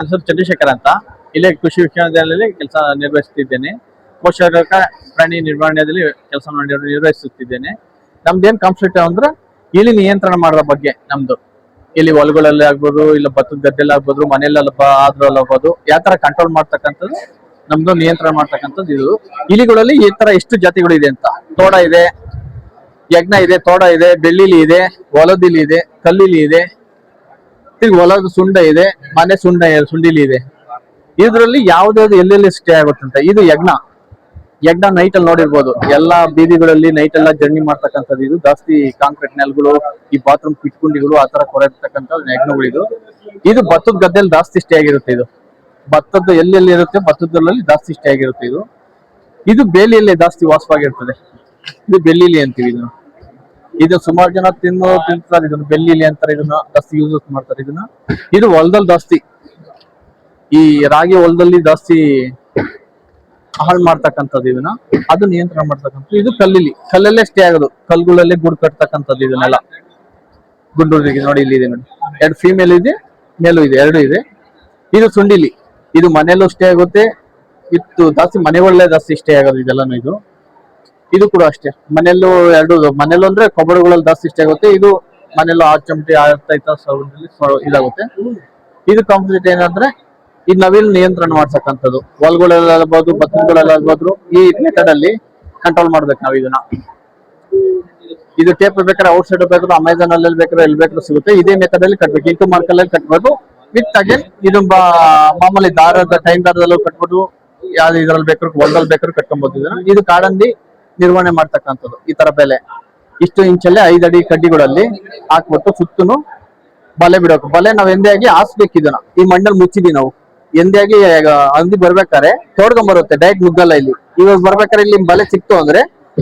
ಹೆಸರು ಚಂದ್ರಶೇಖರ್ ಅಂತ. ಇಲ್ಲೇ ಕೃಷಿ ವಿಶ್ವವಿದ್ಯಾಲಯದಲ್ಲಿ ಕೆಲಸ ನಿರ್ವಹಿಸುತ್ತಿದ್ದೇನೆ. ಪೋಷಕ ಪ್ರಾಣಿ ನಿರ್ವಹಣೆಯಲ್ಲಿ ಕೆಲಸ ನಿರ್ವಹಿಸುತ್ತಿದ್ದೇನೆ. ನಮ್ದೇನ್ ಕಾನ್ಸೆಪ್ಟ್ ಅಂದ್ರೆ ಇಲಿ ನಿಯಂತ್ರಣ ಮಾಡೋ ಬಗ್ಗೆ ನಮ್ದು. ಇಲ್ಲಿ ಹೊಲಗಳಲ್ಲಿ ಆಗ್ಬೋದು, ಇಲ್ಲ ಭತ್ತದ ಗದ್ದೆಲ್ಲ ಆಗ್ಬೋದು, ಮನೆಯಲ್ಲ ಆದ್ರಲ್ಲಿ ಆಗ್ಬೋದು, ಯಾವ ತರ ಕಂಟ್ರೋಲ್ ಮಾಡ್ತಕ್ಕಂಥದ್ದು ನಮ್ದು ನಿಯಂತ್ರಣ ಮಾಡ್ತಕ್ಕಂಥದ್ದು ಇದು. ಇಲಿಗಳಲ್ಲಿ ಈ ತರ ಎಷ್ಟು ಜಾತಿಗಳು ಇದೆ ಅಂತ. ತೋಡ ಇದೆ, ಯಜ್ಞ ಇದೆ, ತೋಡ ಇದೆ, ಬೆಳ್ಳಿಲಿ ಇದೆ, ಹೊಲದಿಲಿ ಇದೆ, ಕಲ್ಲಿಲಿ ಇದೆ, ಈಗ ಹೊಲದ ಸುಂಡ ಇದೆ, ಮನೆ ಸುಂಡಿಲಿ ಇದೆ. ಇದ್ರಲ್ಲಿ ಯಾವ್ದಾವ್ದು ಎಲ್ಲೆಲ್ಲಿ ಸ್ಟೇ ಆಗುತ್ತಂತ. ಇದು ಯಜ್ಞ ನೈಟ್ ಅಲ್ಲಿ ನೋಡಿರ್ಬೋದು, ಎಲ್ಲಾ ಬೀದಿಗಳಲ್ಲಿ ನೈಟ್ ಎಲ್ಲ ಜರ್ನಿ ಮಾಡ್ತಕ್ಕಂಥದ್ದು. ಇದು ಜಾಸ್ತಿ ಕಾಂಕ್ರೀಟ್ ನೆಲಗಳು, ಈ ಬಾತ್ರೂಮ್ ಕಿಟ್ಕುಂಡಿಗಳು ಆತರ ಕೊರೆರ್ತಕ್ಕಂಥ ಯಜ್ಞಗಳು. ಇದು ಭತ್ತದ ಗದ್ದೆಯಲ್ಲಿ ಜಾಸ್ತಿ ಸ್ಟೇ ಆಗಿರುತ್ತೆ. ಇದು ಭತ್ತದ ಎಲ್ಲೆಲ್ಲಿ ಇರುತ್ತೆ, ಭತ್ತದಲ್ಲಿ ಜಾಸ್ತಿ ಸ್ಟೇ ಆಗಿರುತ್ತೆ. ಇದು ಬೇಲಿಯಲ್ಲಿ ಜಾಸ್ತಿ ವಾಸವಾಗಿರ್ತದೆ. ಇದು ಬೆಳ್ಳಿಲಿ ಅಂತೀವಿ. ಇದು ಸುಮಾರು ಜನ ತಿಂತಾರೆ ಇದನ್ನ, ಬೆಳ್ಳಿಲಿ ಅಂತಾರೆ. ಇದನ್ನ ಜಾಸ್ತಿ ಯೂಸ್ ಮಾಡ್ತಾರೆ ಇದನ್ನ. ಇದು ಹೊಲದಲ್ಲಿ ಜಾಸ್ತಿ, ಈ ರಾಗಿ ಹೊಲದಲ್ಲಿ ಜಾಸ್ತಿ ಹಾಳು ಮಾಡ್ತಕ್ಕಂಥದ್ದು ಇದನ್ನ. ಅದು ನಿಯಂತ್ರಣ ಮಾಡ್ತಕ್ಕಂಥದ್ದು. ಇದು ಕಲ್ಲಲ್ಲೇ ಸ್ಟೇ ಆಗೋದು, ಕಲ್ಗಳಲ್ಲೇ ಗೂಡು ಕಟ್ತಕ್ಕಂಥದ್ದು. ಇದನ್ನೆಲ್ಲ ಗುಂಡೂರಿಗೆ ನೋಡಿ, ಇಲ್ಲಿ ಇದೆ ನೋಡಿ, 2 ಫೀಮೇಲ್ ಇದೆ, ಮೇಲು ಇದೆ, 2 ಇದೆ. ಇದು ಸುಂಡಿಲಿ, ಇದು ಮನೆಯಲ್ಲೂ ಸ್ಟೇ ಆಗುತ್ತೆ. ಇತ್ತು ಜಾಸ್ತಿ ಮನೆಗಳಲ್ಲೇ ಜಾಸ್ತಿ ಸ್ಟೇ ಆಗೋದು ಇದೆಲ್ಲಾನು. ಇದು ಕೂಡ ಅಷ್ಟೇ, ಮನೆಯಲ್ಲೂ 2 ಮನೆಯಲ್ಲೂ ಅಂದ್ರೆ ಕೊಬ್ಬರಗಳಲ್ಲಿ ಜಾಸ್ತಿ ಸ್ಟೇ ಆಗುತ್ತೆ. ಇದು ಮನೆಯಲ್ಲೂ ಚಮಟಿ ಆಗ್ತಾ ಇದಾಗುತ್ತೆ. ಇದು ಕಾಂಪೋಸಿಟ್ ಏನಂದ್ರೆ ಈ ನವಿಲ್ ನಿಯಂತ್ರಣ ಮಾಡ್ತಕ್ಕಂಥದ್ದು. ಹೊಲಗಳಲ್ಲಾಗ್ಬೋದು, ಭತ್ತಗಳಲ್ಲಾಗ್ಬೋದು, ಈ ಮೆಥಡ್ ಅಲ್ಲಿ ಕಂಟ್ರೋಲ್ ಮಾಡ್ಬೇಕು ನಾವು ಇದನ್ನ. ಇದು ಟೇಪ್ ಬೇಕಾದ್ರೆ ಔಟ್ ಸೈಡ್ ಬೇಕಾದ್ರೆ ಅಮೆಝಾನ್ ಅಲ್ಲಿ ಬೇಕಾದ್ರೆ ಎಲ್ಲಿ ಬೇಕಾದ್ರೂ ಸಿಗುತ್ತೆ. ಇದೇ ಮೆಥಡ್ ಅಲ್ಲಿ ಕಟ್ಬೇಕು. ಇಂಟು ಮಾರ್ಕಲ್ಲಿ ಕಟ್ಬೋದು. ವಿತ್ ಅಗೇನ್ ಇದು ಮಾಮೂಲಿ ಟೈಮ್ ದಾರದಲ್ಲೂ ಕಟ್ಬೋದು. ಯಾವ್ದು ಇದ್ರಲ್ಲಿ ಬೇಕಾದ್ರೂ ಹೊಲದಲ್ಲಿ ಬೇಕಾದ್ರೂ ಕಟ್ಕೊಬಹುದು ಇದನ್ನ. ಇದು ಕಾಡಂದಿ ನಿರ್ವಹಣೆ ಮಾಡ್ತಕ್ಕಂಥದ್ದು. ಈ ತರ ಬೆಲೆ ಇಷ್ಟು ಇಂಚಲ್ಲೇ 5 ಅಡಿ ಕಡ್ಡಿಗಳಲ್ಲಿ ಹಾಕ್ಬಿಟ್ಟು ಸುತ್ತನು ಬಲೆ ಬಿಡಬೇಕು. ಬಲೆ ನಾವ್ ಎಂದೇ ಹಾಸ್ಬೇಕು ಇದನ್ನ. ಈ ಮಣ್ಣಲ್ಲಿ ಮುಚ್ಚಿದೀವಿ ನಾವು. ಎಂದೇ ಹಂದಿ ಬರ್ಬೇಕಾದ್ರೆ ತೋಡ್ಕೊಂಡ್ ಡೈರೆಕ್ಟ್ ನುಗ್ಗಲ್ಲ. ಇವಾಗ ಬರ್ಬೇಕಾದ್ರೆ ಇಲ್ಲಿ ಬಲೆ ಸಿಕ್ತು ಅಂದ್ರೆ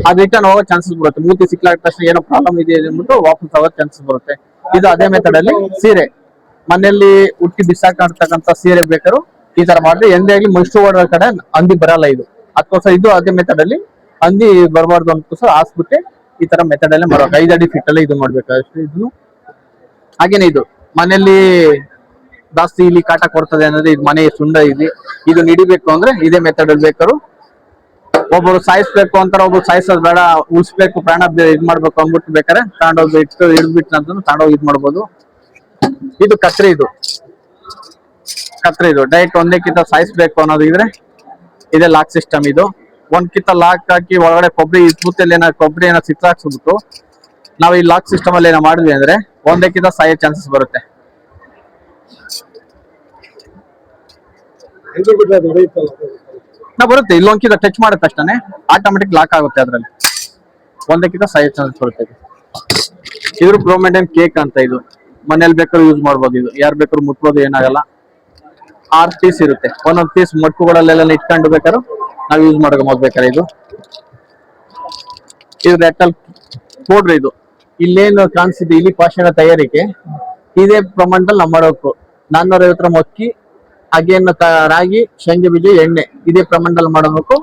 ಅದು ರಿಟರ್ನ್ ಹೋಗೋ ಚಾನ್ಸಸ್ ಬರುತ್ತೆ. ಮೂತಿ ಸಿಕ್ಲಾದ ತಕ್ಷಣ ಏನೋ ಪ್ರಾಬ್ಲಮ್ ಇದೆ ಅಂದ್ಬಿಟ್ಟು ವಾಪಸ್ ಹೋಗೋ ಚಾನ್ಸಸ್ ಬರುತ್ತೆ. ಇದು ಅದೇ ಮೆಥಡ್ ಅಲ್ಲಿ ಸೀರೆ ಮನೆಯಲ್ಲಿ ಹುಟ್ಟಿ ಬಿಸಾಕಾಡ್ತಕ್ಕಂಥ ಸೀರೆ ಬೇಕಾದ್ರು ಈ ತರ ಮಾಡಿದ್ರೆ ಎಂದೇ ಮೈಸೂರು ಓಡೋ ಕಡೆ ಹಂದಿ ಬರಲ್ಲ. ಅದಕ್ಕೋಸ್ಕರ ಇದು ಅದೇ ಮೆಥಡ್ ಅಲ್ಲಿ ಹಂದಿ ಬರಬಾರ್ದು ಅಂತಕೋಸ್ಕರ ಹಾಸ್ಬಿಟ್ಟೆ ಈ ತರ ಮೆಥಡ್ ಅಲ್ಲೇ ಮಾಡ್ಬೇಕು. 5 ಅಡಿ ಫಿಟ್ ಅಲ್ಲೇ ಇದು ಮಾಡ್ಬೇಕಾಗುತ್ತೆ. ಇದನ್ನು ಹಾಗೇನೆ ಇದು ಮನೆಯಲ್ಲಿ ಜಾಸ್ತಿ ಇಲ್ಲಿ ಕಾಟ ಕೊಡ್ತದೆ ಅನ್ನೋದು. ಇದು ಮನೆ ಸುಂಡ ಇದು ನಿಡಿಬೇಕು ಅಂದ್ರೆ ಇದೇ ಮೆಥಡ್ ಅಲ್ಲಿ ಬೇಕಾದ್ರು. ಒಬ್ಬರು ಸಾಯಿಸ್ಬೇಕು ಅಂತಾರೆ, ಒಬ್ರು ಸಾಯಿಸೋದು ಬೇಡ, ಉಳಿಸ್ಬೇಕು, ಪ್ರಾಣ ಇದ್ ಮಾಡ್ಬೇಕು ಅಂದ್ಬಿಟ್ಟು ಬೇಕಾದ್ರೆ ತಗೊಂಡೋಗಿ ಹಿಡಿದ್ಬಿಟ್ಟು ಅಂತ ತಗೊಂಡೋಗಿ ಇದ್ ಮಾಡ್ಬೋದು. ಇದು ಕತ್ರಿ ಇದು ಡೈರೆಕ್ಟ್ ಒಂದೇಕ್ಕಿಂತ ಸಾಯಿಸ್ಬೇಕು ಅನ್ನೋದು ಇದ್ರೆ ಇದೇ ಲಾಕ್ ಸಿಸ್ಟಮ್. ಇದು ಒಂದ್ಕಿಂತ ಲಾಕ್ ಹಾಕಿ ಒಳಗಡೆ ಕೊಬ್ಬರಿ ಏನೋ ಸಿಕ್ಕಾಕ್ಸ್ಬಿಟ್ಟು ನಾವು ಈ ಲಾಕ್ ಸಿಸ್ಟಮ್ ಅಲ್ಲಿ ಏನೋ ಮಾಡಿದ್ವಿ ಅಂದ್ರೆ ಒಂದೇಕ್ಕಿಂತ ಸಾಯೋ ಚಾನ್ಸಸ್ ಬರುತ್ತೆ. ಬರುತ್ತೆ ಇಲ್ಲೊಂದ್ಕಿಂತ ಟಚ್ ಮಾಡುತ್ತೆ ಅಷ್ಟೇ ಆಟೋಮೆಟಿಕ್ ಲಾಕ್ ಆಗುತ್ತೆ. ಅದ್ರಲ್ಲಿ ಒಂದಕ್ಕಿಂತ ಸಾಯೋ ಚಾನ್ಸಸ್ ಬರುತ್ತೆ. ಇದ್ರ ಪ್ರೋಮೆಂಟನ್ ಕೇಕ್ ಅಂತ. ಇದು ಮನೇಲಿ ಬೇಕಾದ್ರೂ ಯೂಸ್ ಮಾಡ್ಬೋದು. ಇದು ಯಾರು ಬೇಕಾದ್ರೂ ಮುಟ್ಬೋದು, ಏನಾಗಲ್ಲ. 6 ಪೀಸ್ ಇರುತ್ತೆ. ಒಂದೊಂದು ಪೀಸ್ ಮಟ್ಕುಗಳಲ್ಲೆಲ್ಲ ಇಟ್ಕೊಂಡು ಬೇಕಾದ್ರೂ ನಾವು ಯೂಸ್ ಮಾಡ್ಕೊಬೋದು ಬೇಕಾದ್ರೆ. ಇದು ರೆಟ್ಟಲ್ ಪೌಡ್ರ್. ಇದು ಇಲ್ಲೇನು ಕಾಣಿಸಿದೆ ಇಲ್ಲಿ ಪಾಷಾಣ ತಯಾರಿಕೆ ಇದೇ ಪ್ರಮಾಣದಲ್ಲಿ ನಾವು ಮಾಡಬೇಕು. 450 ಗ್ರಾಂ ಅಕ್ಕಿ, ಅಗೇನ್ ರಾಗಿ, ಶೇಂಗಾ ಬೀಜ, ಎಣ್ಣೆ ಇದೇ ಪ್ರಮಾಣದಲ್ಲಿ ಮಾಡಬೇಕು.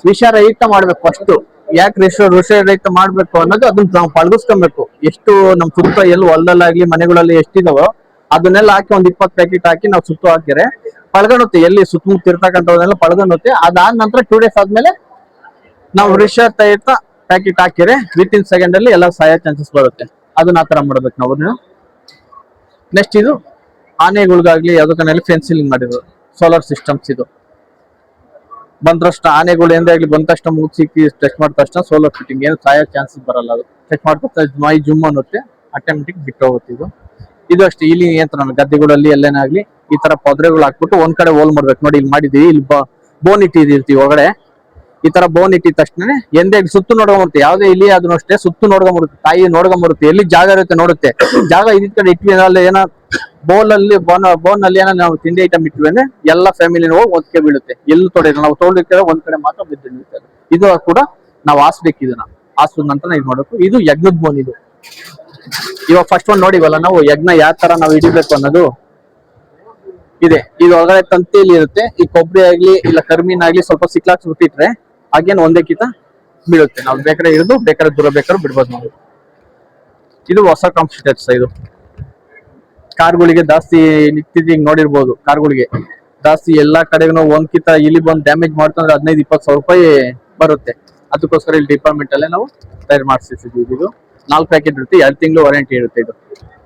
ವಿಷರಹಿತ ಮಾಡ್ಬೇಕು ಫಸ್ಟ್. ಯಾಕೆ ವಿಷರಹಿತ ಮಾಡ್ಬೇಕು ಅನ್ನೋದು ಅದನ್ನ ನಾವು ಪಳಗಿಸ್ಕೊಬೇಕು. ಎಷ್ಟು ನಮ್ ಸುತ್ತ ಎಲ್ಲಿ ಹೊಲದಲ್ಲಾಗ್ಲಿ ಮನೆಗಳಲ್ಲಿ ಎಷ್ಟಿದಾವೋ ಅದನ್ನೆಲ್ಲ ಹಾಕಿ 20 ಪ್ಯಾಕೆಟ್ ಹಾಕಿ ನಾವು ಸುತ್ತು ಹಾಕಿದ್ರೆ ಪಳಗಣುತ್ತೆ. ಎಲ್ಲಿ ಸುತ್ತಮುತ್ತ ಇರ್ತಕ್ಕಂಥವನ್ನೆಲ್ಲ ಪಳಗಣುತ್ತೆ. ಅದಾದ ನಂತರ 2 ಡೇಸ್ ಆದ್ಮೇಲೆ ನಾವು ವಿಷರಹಿತ ಪ್ಯಾಕೆಟ್ ಹಾಕಿದ್ರೆ ವಿತಿನ್ ಸೆಕೆಂಡ್ ಅಲ್ಲಿ ಎಲ್ಲ ಸಾಯೋ ಚಾನ್ಸಸ್ ಬರುತ್ತೆ. ಅದನ್ನ ಆತರ ಮಾಡ್ಬೇಕು ನಾವು. ನೆಕ್ಸ್ಟ್ ಇದು ಆನೆಗಳಿಗಾಗ್ಲಿ ಯಾವ್ದಕ್ಕಲ್ಲಿ ಫೆನ್ಸಿಲಿಂಗ್ ಮಾಡಿದ್ರು ಸೋಲಾರ್ ಸಿಸ್ಟಮ್ಸ್. ಇದು ಬಂದಷ್ಟು ಆನೆಗಳು ಎಂದಾಗ್ಲಿ ಬಂದ ತಕ್ಷಣ ಮುಗಿಸಿ ಟೆಸ್ಟ್ ಮಾಡಿದ ತಕ್ಷಣ ಸೋಲಾರ್ ಫಿಟ್ಟಿಂಗ್ ಏನು ಸಾಯೋ ಚಾನ್ಸಸ್ ಬರಲ್ಲ. ಅದು ಚೆಕ್ ಮಾಡ್ತಾ ಮೈ ಜುಮ್ ಅನ್ನುತ್ತೆ, ಆಟೋಮೆಟಿಕ್ ಬಿಟ್ಟು ಹೋಗುತ್ತೆ. ಇದು ಅಷ್ಟೇ ಇಲ್ಲಿ ನಿಯಂತ್ರಣ. ಗದ್ದೆಗಳಲ್ಲಿ ಎಲ್ಲೇನಾಗ್ಲಿ ಈ ತರ ಪೊದ್ರೆಗಳು ಹಾಕ್ಬಿಟ್ಟು ಒಂದ್ ಕಡೆ ಹೋಲ್ ಮಾಡ್ಬೇಕು. ನೋಡಿ ಇಲ್ಲಿ ಮಾಡಿದೀವಿ. ಇಲ್ಲಿ ಬೋನ್ ಇಟ್ಟಿರ್ತೀವಿ ಒಳಗಡೆ. ಈ ತರ ಬೋನ್ ಇಟ್ಟಿದ ತಕ್ಷಣ ಎಂದೇ ಸುತ್ತು ನೋಡ್ಕೊಂಬರುತ್ತೆ. ಯಾವ್ದೇ ಇಲ್ಲಿ ಅದನ್ನ ಅಷ್ಟೇ ಸುತ್ತು ನೋಡ್ಕೊಂಬರುತ್ತೆ. ತಾಯಿ ನೋಡ್ಕೊಂಬರುತ್ತೆ. ಎಲ್ಲಿ ಜಾಗ ಇರುತ್ತೆ ನೋಡುತ್ತೆ. ಜಾಗ ಇದ್ ಕಡೆ ಇಟ್ವಿ ಅಲ್ಲಿ ಏನೋ ಬೋನ್ ಅಲ್ಲಿ ಏನೋ ನಾವು ತಿಂಡಿ ಐಟಮ್ ಇಟ್ವಿ ಅಂದ್ರೆ ಎಲ್ಲ ಫ್ಯಾಮಿಲಿನ ಹೋಗಿ ಒಂದ್ಕೆ ಬೀಳುತ್ತೆ. ಎಲ್ಲಿ ತೊಡಿದ್ರೆ ನಾವು ತೊಳಿದ್ರೆ ಒಂದ್ ಕಡೆ ಮಾತ್ರ ಬಿದ್ದು. ಇದು ಕೂಡ ನಾವು ಹಾಸ್ಬೇಕು. ಇದನ್ನ ಹಾಸಿದ ನಂತರ ಇದು ಮಾಡ್ಬೇಕು. ಇದು ಯಜ್ಞದ ಬೋನ್. ಇದು ಇವಾಗ ಫಸ್ಟ್ ಒಂದು ನೋಡಿವಲ್ಲ ನಾವು ಯಜ್ಞ ಯಾವ ತರ ನಾವು ಹಿಡಿಬೇಕು ಅನ್ನೋದು ಇದೆ. ಇದು ಒಳಗಡೆ ತಂತಿಯಲ್ಲಿ ಇರುತ್ತೆ. ಈ ಕೊಬ್ಬರಿ ಆಗ್ಲಿ ಇಲ್ಲ ಕರ್ಮೀನ್ ಆಗ್ಲಿ ಸ್ವಲ್ಪ ಸಿಕ್ಲಾಕ್ಸ್ಬಿಟ್ಟಿಟ್ರೆ ಹಾಗೇನು ಒಂದೇಕಿತ ಬೀಳುತ್ತೆ. ನಾವು ಬೇಕಾದ್ರೆ ಇರೋದು ಬೇಕಾದ್ರೆ ದೂರ ಬೇಕಾದ್ರೂ ಬಿಡ್ಬೋದು ನಾವು. ಇದು ಹೊಸ ಕಾಂಪಿಟೇಟರ್ಸ್. ಇದು ಕಾರ್ಗಳಿಗೆ ಜಾಸ್ತಿ ನಿಂತಿದ್ದು ಹಿಂಗ್ ನೋಡಿರ್ಬೋದು. ಕಾರ್ಗಳಿಗೆ ಜಾಸ್ತಿ ಎಲ್ಲಾ ಕಡೆಗೂ ಒಂದ್ಕಿಂತ ಇಲ್ಲಿ ಬಂದು ಡ್ಯಾಮೇಜ್ ಮಾಡ್ತಂದ್ರೆ 15-20 ಸಾವಿರ ರೂಪಾಯಿ ಬರುತ್ತೆ. ಅದಕ್ಕೋಸ್ಕರ ಇಲ್ಲಿ ಡಿಪಾರ್ಟ್ಮೆಂಟ್ ಅಲ್ಲೇ ನಾವು ತಯಾರು ಮಾಡಿಸಿದ್ವಿ. ಇದು 4 ಪ್ಯಾಕೆಟ್ ಇರುತ್ತೆ, 2 ತಿಂಗಳು ವಾರಂಟಿ ಇರುತ್ತೆ. ಇದು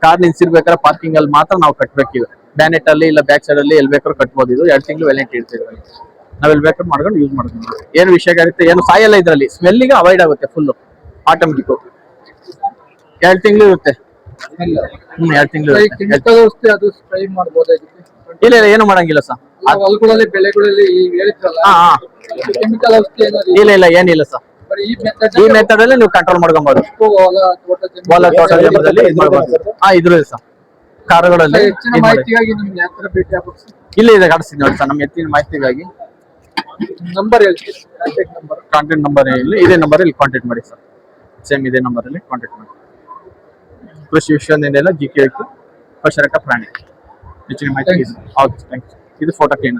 ಕಾರ್ ನಿಲ್ಸಿರ್ಬೇಕಾದ್ರೆ ಪಾರ್ಕಿಂಗ್ ಅಲ್ಲಿ ಮಾತ್ರ ನಾವು ಕಟ್ಬೇಕು. ಇದು ಬ್ಯಾನೆಟ್ ಅಲ್ಲಿ ಇಲ್ಲ ಬ್ಯಾಕ್ ಸೈಡ್ ಅಲ್ಲಿ ಎಲ್ಲಿ ಬೇಕಾದ್ರೂ ಕಟ್ಬೋದು. ಇದು 2 ತಿಂಗಳು ವ್ಯಾರಂಟಿ ಇರುತ್ತೆ. ನಾವ್ ಎಲ್ಲಿ ಬೇಕಾದ್ರೂ ಮಾಡ್ಕೊಂಡು ಯೂಸ್ ಮಾಡ್ಕೊಂಡು ಏನು ವಿಷಯ ಆಗುತ್ತೆ, ಏನು ಸಾಯಲ್ಲ ಇದ್ರಲ್ಲಿ. ಸ್ಮೆಲ್ಲಿಗೆ ಅವಾಯ್ಡ್ ಆಗುತ್ತೆ ಫುಲ್ ಆಟೋಮೆಟಿಕ್. 2 ತಿಂಗಳು ಇರುತ್ತೆ. 2 ತಿಂಗಳು ಕೆಮಿಕಲ್ ಔಷಧಿ ಅದು ಸ್ಪ್ರೇ ಮಾಡಬಹುದಾಗಿತ್ತು. ಇಲ್ಲ ಇಲ್ಲ ಏನು ಮಾಡಂಗಿಲ್ಲ ಸರ್. ಹೊಲಗಳಲ್ಲಿ ಬೆಳೆಗಳಲ್ಲಿ ಈಗ ಹೇಳಿದ್ರಲ್ಲ ಹಾ ಹಾ ಕೆಮಿಕಲ್ ಔಷಧಿ ಏನಾದ್ರು ಇಲ್ಲ ಇಲ್ಲ ಏನಿಲ್ಲ ಸರ್. ಬರೀ ಈ ಮೆಥಡ್ ಈ ಮೆಥಡ್ ಅಲ್ಲಿ ನೀವು ಕಂಟ್ರೋಲ್ ಮಾಡ್ಕೊಬಹುದು. ಹೊಲ ತೋಟ ಜಮೀನಲ್ಲಿ ಇದು ಮಾಡ್ಬೋದು. ಇದ್ರು ಸರ್ ಕಾರುಗಳಲ್ಲಿ ಹೆಚ್ಚಿನ ಮಾಹಿತಿಗಾಗಿ ನಿಮ್ಗೆ ಯಾವ ತರ ಭೇಟಿ ಆಗ್ಬೇಕು? ಇಲ್ಲ ಇದೆ ಕಾಣಿಸ್ತೀನಿ ನೋಡಿ ಸರ್. ನಮ್ಮ ಹೆಚ್ಚಿನ ಮಾಹಿತಿಗಾಗಿ ನಂಬರ್ ಹೇಳ್ತೀವಿ, ಕಾಂಟ್ಯಾಕ್ಟ್ ನಂಬರ್ ಇಲ್ಲಿ ಇದೇ ನಂಬರ್ ಅಲ್ಲಿ ಕಾಂಟ್ಯಾಕ್ಟ್ ಮಾಡಿ ಸರ್. ಸೇಮ್ ಇದೇ ನಂಬರ್ ಅಲ್ಲಿ ಕಾಂಟ್ಯಾಕ್ಟ್ ಮಾಡಿ. ಕೃಷಿ ವಿಶ್ವವಿದ್ಯಾಲಯ GK ಪಶುರಕ ಪ್ರಾಣಿ ಹೆಚ್ಚಿನ ಮಾಹಿತಿ. ಹೌದು ಥ್ಯಾಂಕ್ ಯು. ಇದು ಫೋಟೋ ಕ್ಲೀನ್